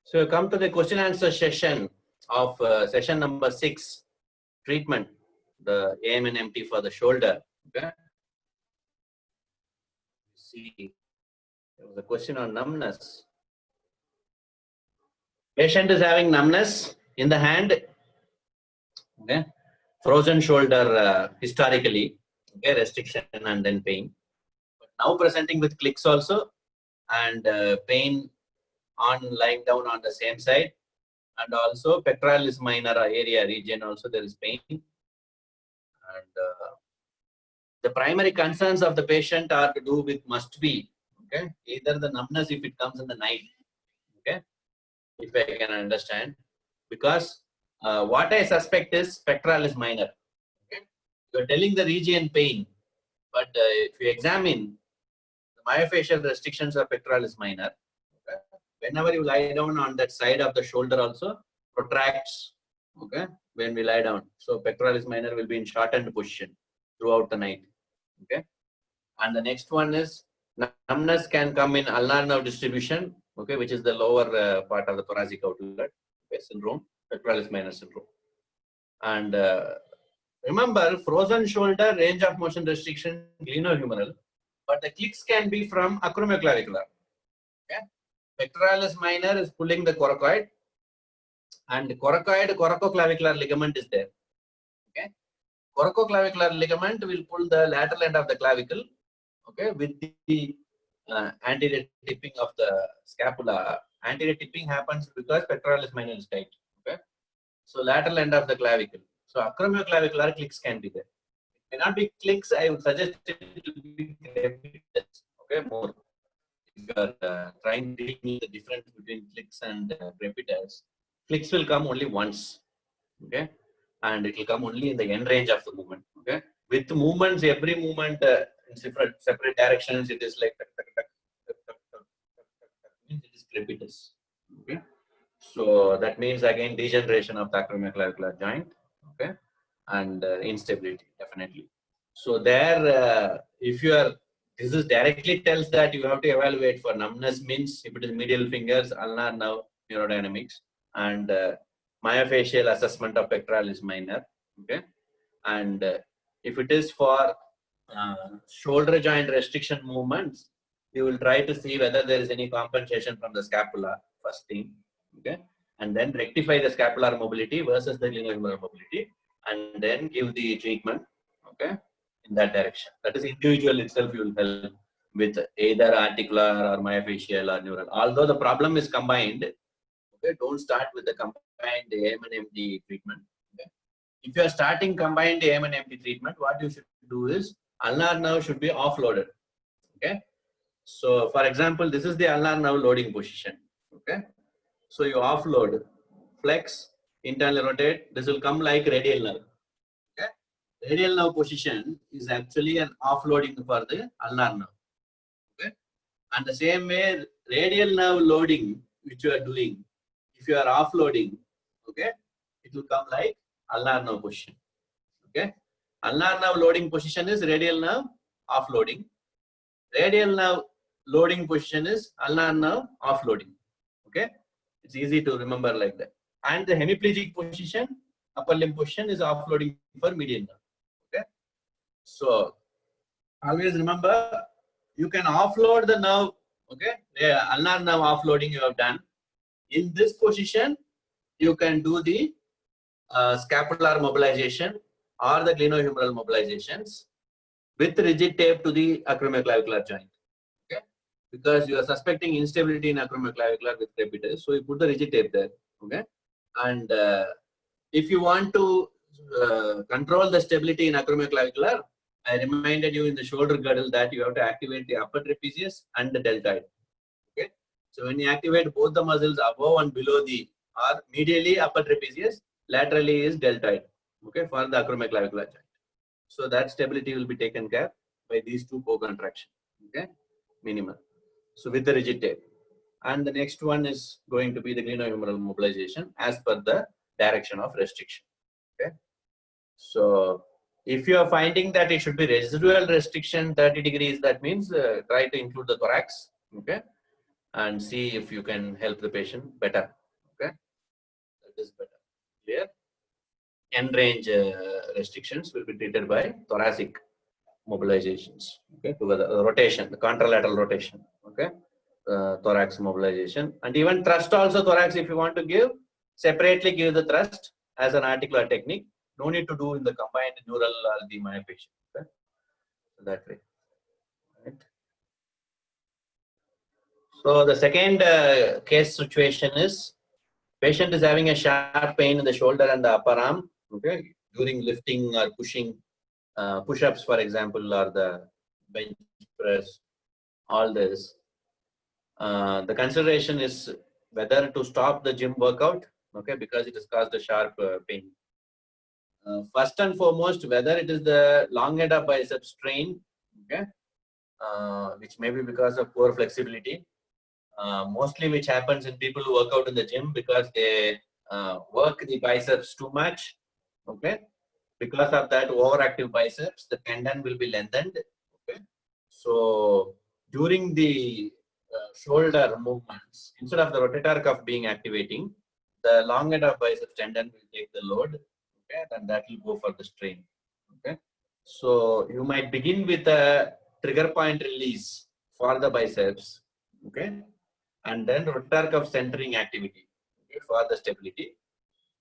So come to the question answer session of session number 6, treatment, the AMNMT for the shoulder. Okay. See, there was a question on numbness. Patient is having numbness in the hand. Okay. Frozen shoulder historically. Okay, restriction and then pain. But now presenting with clicks also, and pain on lying down on the same side, and also pectoralis minor area region also there is pain. And the primary concerns of the patient are to do with must be, okay, either the numbness if it comes in the night, okay, if I can understand, because what I suspect is pectoralis minor. Okay, you are telling the region pain, but if you examine the myofascial restrictions of pectoralis minor, okay, whenever you lie down on that side of the shoulder also protracts, okay, when we lie down. So pectoralis minor will be in shortened position throughout the night. Okay, and the next one is numbness can come in ulnar nerve distribution, okay, which is the lower part of the thoracic outlet, okay, syndrome, pectoralis minor syndrome. And remember, frozen shoulder range of motion restriction, glenohumeral, but the clicks can be from acromioclavicular. Okay, pectoralis minor is pulling the coracoid, and coracoclavicular ligament is there. Okay, coracoclavicular ligament will pull the lateral end of the clavicle, okay, with the anterior tipping of the scapula. Anterior tipping happens because pectoralis minor is tight. Okay, so lateral end of the clavicle. So acromioclavicular clicks can be there. It may not be clicks. I would suggest it to be crepitus. Okay, more. If you are trying to deal the difference between clicks and crepitus, clicks will come only once. Okay, and it will come only in the end range of the movement. Okay, with movements, every movement in separate directions, it is like means it is crepitus. Okay, so that means again degeneration of the acromioclavicular joint. Okay, and instability definitely. So there, if you are, this is directly tells that you have to evaluate for numbness, means if it is medial fingers, ulnar nerve neurodynamics, and myofascial assessment of pectoralis minor. Okay, and if it is for shoulder joint restriction movements, you will try to see whether there is any compensation from the scapula, first thing. Okay, and then rectify the scapular mobility versus the glenohumeral mobility, and then give the treatment. Okay, in that direction. That is individual itself. You will help with either articular or myofascial or neural. Although the problem is combined, okay, don't start with the combined AMNMT treatment. Okay. If you are starting combined AMNMT treatment, what you should do is ulnar nerve should be offloaded. Okay. So, for example, this is the ulnar nerve loading position. Okay. So you offload, flex, internally rotate. This will come like radial nerve. Okay. Radial nerve position is actually an offloading for the ulnar nerve. Okay. And the same way, radial nerve loading, which you are doing, if you are offloading, okay, it will come like ulnar nerve position. Okay, ulnar nerve loading position is radial nerve offloading. Radial nerve loading position is ulnar nerve offloading. Okay, it's easy to remember like that. And the hemiplegic position, upper limb position, is offloading for medial nerve. Okay, so always remember, you can offload the nerve. Okay, ulnar nerve offloading you have done. In this position, you can do the scapular mobilization or the glenohumeral mobilizations with rigid tape to the acromioclavicular joint. Okay, because you are suspecting instability in acromioclavicular with crepitus, so you put the rigid tape there. Okay, and if you want to control the stability in acromioclavicular, I reminded you in the shoulder girdle that you have to activate the upper trapezius and the deltoid. Okay, so when you activate both the muscles above and below the, or medially upper trapezius, laterally is deltoid. Okay, for the acromioclavicular joint. So that stability will be taken care by these two co-contraction. Okay, minimal. So with the rigid tape. And the next one is going to be the glenohumeral mobilization as per the direction of restriction. Okay, so if you are finding that it should be residual restriction 30 degrees, that means try to include the thorax. Okay, and see if you can help the patient better. Okay, that is better. Clear? End range restrictions will be treated by thoracic mobilizations. Okay, together rotation, the contralateral rotation. Okay, thorax mobilization, and even thrust also thorax. If you want to give separately, give the thrust as an articular technique. No need to do in the combined neural or the myopathy. Okay, so that way. Right. So the second case situation is patient is having a sharp pain in the shoulder and the upper arm. Okay, during lifting or pushing, push-ups, for example, or the bench press. All this. The consideration is whether to stop the gym workout. Okay, because it has caused a sharp pain. First and foremost, whether it is the long head of bicep strain. Okay, which may be because of poor flexibility. Mostly which happens in people who work out in the gym because they work the biceps too much. Okay, because of that overactive biceps, the tendon will be lengthened. Okay, so during the shoulder movements, instead of the rotator cuff being activating, the long head of biceps tendon will take the load. Okay, and that will go for the strain. Okay, so you might begin with a trigger point release for the biceps. Okay, and then rotator cuff centering activity, okay, for the stability,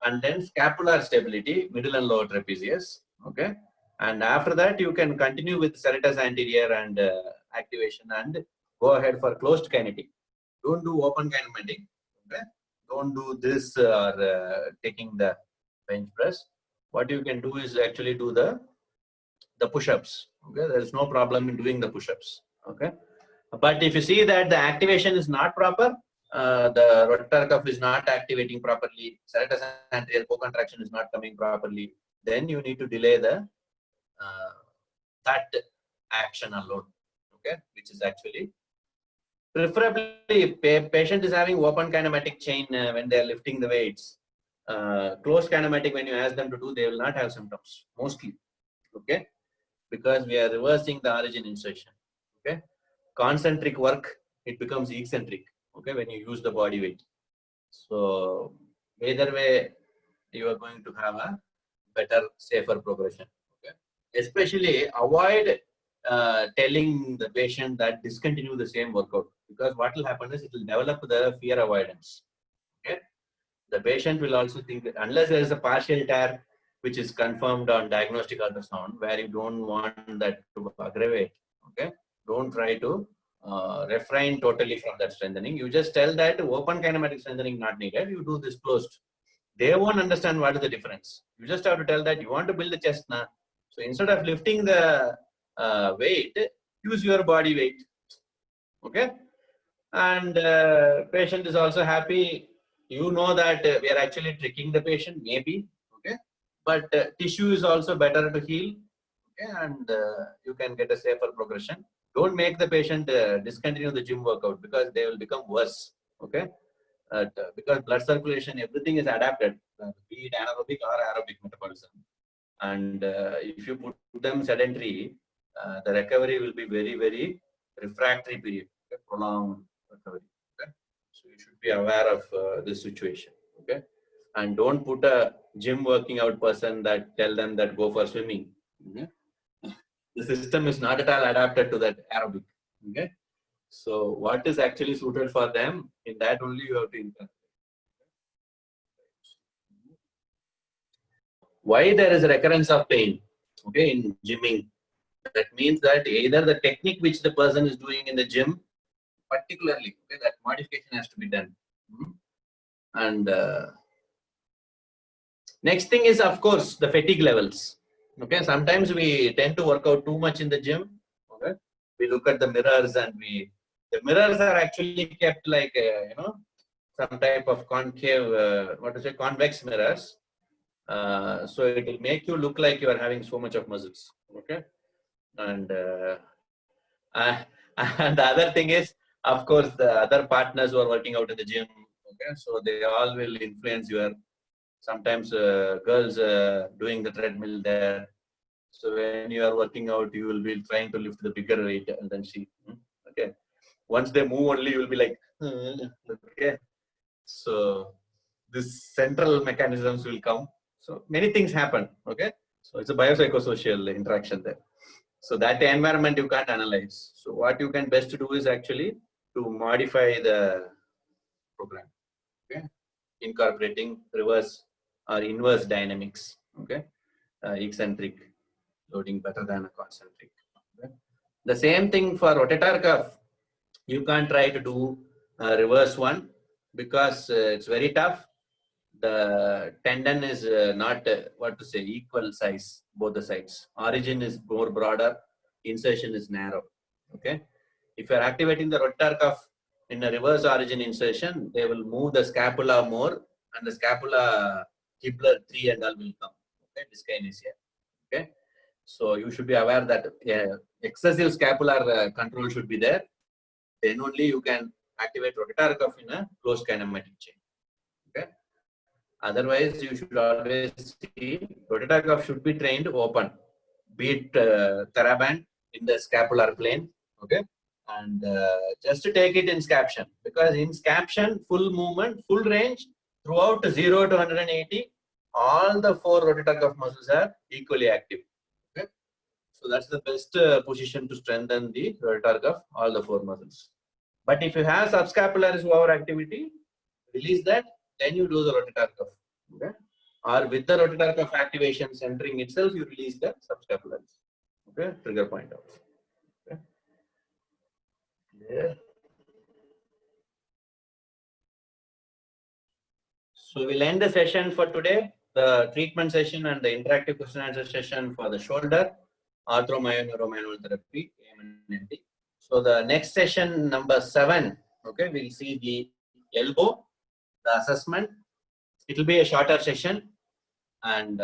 and then scapular stability, middle and lower trapezius. Okay, and after that you can continue with serratus anterior and activation and go ahead for closed kinetic. Don't do open kinematic. Okay, don't do this or taking the bench press. What you can do is actually do the push-ups. Okay, there is no problem in doing the push-ups. Okay, but if you see that the activation is not proper, the rotator cuff is not activating properly, serratus anterior co-contraction is not coming properly, then you need to delay the that action alone. Okay, which is actually preferably if patient is having open kinematic chain when they are lifting the weights. Closed kinematic, when you ask them to do, they will not have symptoms mostly. Okay, because we are reversing the origin insertion. Okay, concentric work, it becomes eccentric. Okay, when you use the body weight. So either way, you are going to have a better, safer progression. Okay, especially avoid telling the patient that discontinue the same workout, because what will happen is it will develop the fear avoidance. Okay, the patient will also think that unless there is a partial tear which is confirmed on diagnostic ultrasound, where you don't want that to aggravate. Okay, don't try to refrain totally from that strengthening. You just tell that open kinematic strengthening not needed. You do this closed. They won't understand what is the difference. You just have to tell that you want to build the chest now. So instead of lifting the weight, use your body weight. Okay, and patient is also happy. You know that we are actually tricking the patient, maybe. Okay, but tissue is also better to heal. Okay, and you can get a safer progression. Don't make the patient discontinue the gym workout, because they will become worse. Okay, because blood circulation, everything is adapted, be it anaerobic or aerobic metabolism. And if you put them sedentary, the recovery will be very, very refractory period, okay? Prolonged recovery. Okay? So you should be aware of this situation. Okay, and don't put a gym working out person that tell them that go for swimming. Okay? The system is not at all adapted to that aerobic. Okay, so what is actually suited for them, in that only you have to interpret. Why there is a recurrence of pain? Okay, in gymming, that means that either the technique which the person is doing in the gym, particularly, okay, that modification has to be done. And next thing is, of course, the fatigue levels. Okay, sometimes we tend to work out too much in the gym. Okay, we look at the mirrors and the mirrors are actually kept like some type of concave, convex mirrors. So it will make you look like you are having so much of muscles. Okay, and and the other thing is, of course, the other partners who are working out in the gym. Okay, so they all will influence your. Sometimes girls doing the treadmill there. So when you are working out, you will be trying to lift the bigger weight, and then she. Okay, once they move, only you will be like, Okay. So this central mechanisms will come. So many things happen. Okay. So it's a biopsychosocial interaction there. So that environment you can't analyze. So what you can best do is actually to modify the program. Okay. Incorporating reverse or inverse dynamics. Okay. Eccentric loading better than a concentric. Okay. The same thing for rotator cuff. You can't try to do a reverse one because it's very tough. The tendon is not what to say equal size both the sides. Origin is more broader, insertion is narrow. Okay, if you are activating the rotator cuff in a reverse origin insertion, they will move the scapula more, and the scapula Kibler 3 and all will come. Okay, dyskinesia. Okay, so you should be aware that excessive scapular control should be there. Then only you can activate rotator cuff in a closed kinematic chain. Okay. Otherwise, you should always see rotator cuff should be trained open, be it theraband in the scapular plane. Okay. And just to take it in scaption, because in scaption, full movement, full range throughout 0 to 180, all the 4 rotator cuff muscles are equally active. Okay. So that's the best position to strengthen the rotator cuff, all the 4 muscles. But if you have subscapularis overactivity, release that, then you do the rotator cuff. Okay? Or with the rotator cuff activation centering itself, you release the subscapularis. Okay, trigger point out. Okay. Yeah. So we'll end the session for today. The treatment session and the interactive question answer session for the shoulder, ArthroMyoNeuroManual therapy, AMNMT. So the next session number 7, okay, we'll see the elbow, the assessment. It will be a shorter session, and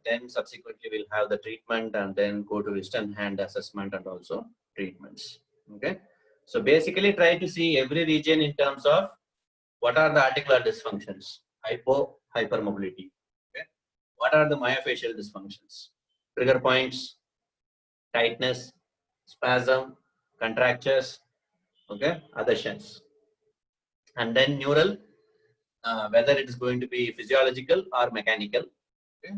then subsequently we'll have the treatment and then go to wrist and hand assessment and also treatments. Okay, so basically try to see every region in terms of what are the articular dysfunctions, hypermobility. Okay, what are the myofascial dysfunctions, trigger points, tightness, spasm, contractures, okay, adhesions, and then neural, whether it is going to be physiological or mechanical. Okay,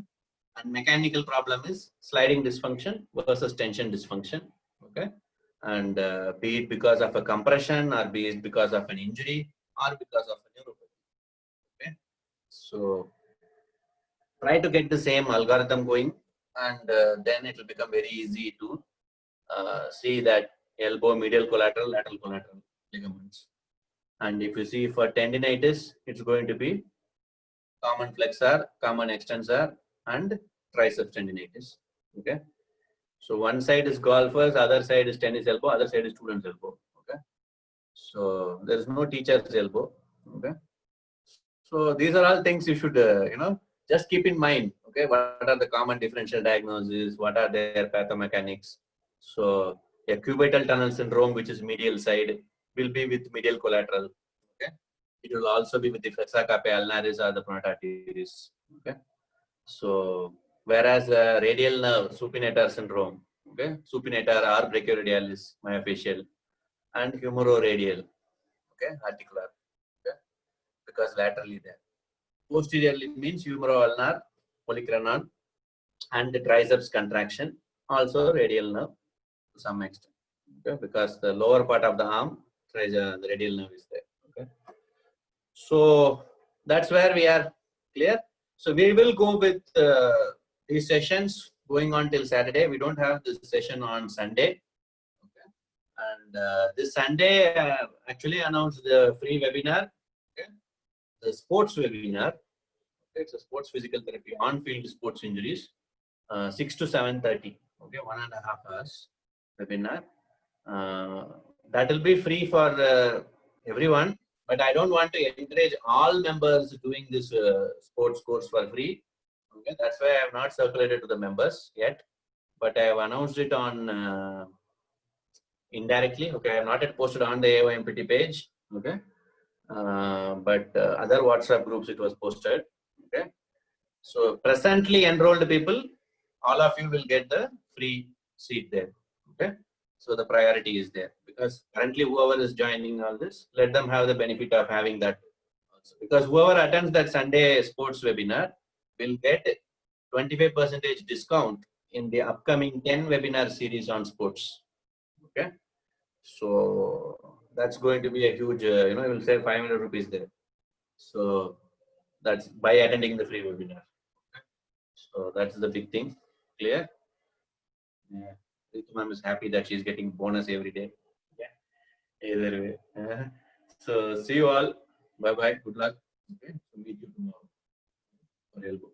and mechanical problem is sliding dysfunction versus tension dysfunction. Okay, and be it because of a compression or be it because of an injury or because of a neuropathy. Okay, so try to get the same algorithm going, and then it will become very easy to see that elbow, medial collateral, lateral collateral ligaments. And if you see for tendinitis, it's going to be common flexor, common extensor, and triceps tendinitis. Okay. So one side is golfers, other side is tennis elbow, other side is student's elbow. Okay. So there is no teacher's elbow. Okay. So these are all things you should just keep in mind. Okay. What are the common differential diagnoses? What are their pathomechanics? So a cubital tunnel syndrome, which is medial side, will be with medial collateral. Okay. It will also be with the flexor carpi ulnaris or the pronator teres. Okay. So whereas radial nerve supinator syndrome, okay, supinator or brachioradialis myofascial, and humeroradial, okay, articular, okay, because laterally there. Posteriorly means humeroulnar, polycranon, and the triceps contraction, also radial nerve to some extent, okay, because the lower part of the arm, the radial nerve is there. Okay, so that's where we are clear. So we will go with these sessions going on till Saturday. We don't have this session on Sunday. Okay, and this Sunday actually announced the free webinar, okay, the sports webinar. It's a sports physical therapy on-field sports injuries, 6 to 7:30. Okay, 1.5 hours webinar. That will be free for everyone, but I don't want to encourage all members doing this sports course for free. Okay, that's why I have not circulated to the members yet, but I have announced it on indirectly. Okay, I have not yet posted on the AOMPT page. Okay, but other WhatsApp groups it was posted. Okay, so presently enrolled people, all of you will get the free seat there. Okay, So the priority is there, because currently whoever is joining all this, let them have the benefit of having that also. Because whoever attends that Sunday sports webinar will get 25% discount in the upcoming 10 webinar series on sports. Okay. So that's going to be a huge, you will save 500 rupees there. So that's by attending the free webinar. So that's the big thing. Clear? Yeah. Ritu ma'am is happy that she's getting bonus every day. Yeah. Either way. So see you all. Bye bye. Good luck. Okay. So meet you tomorrow for elbow.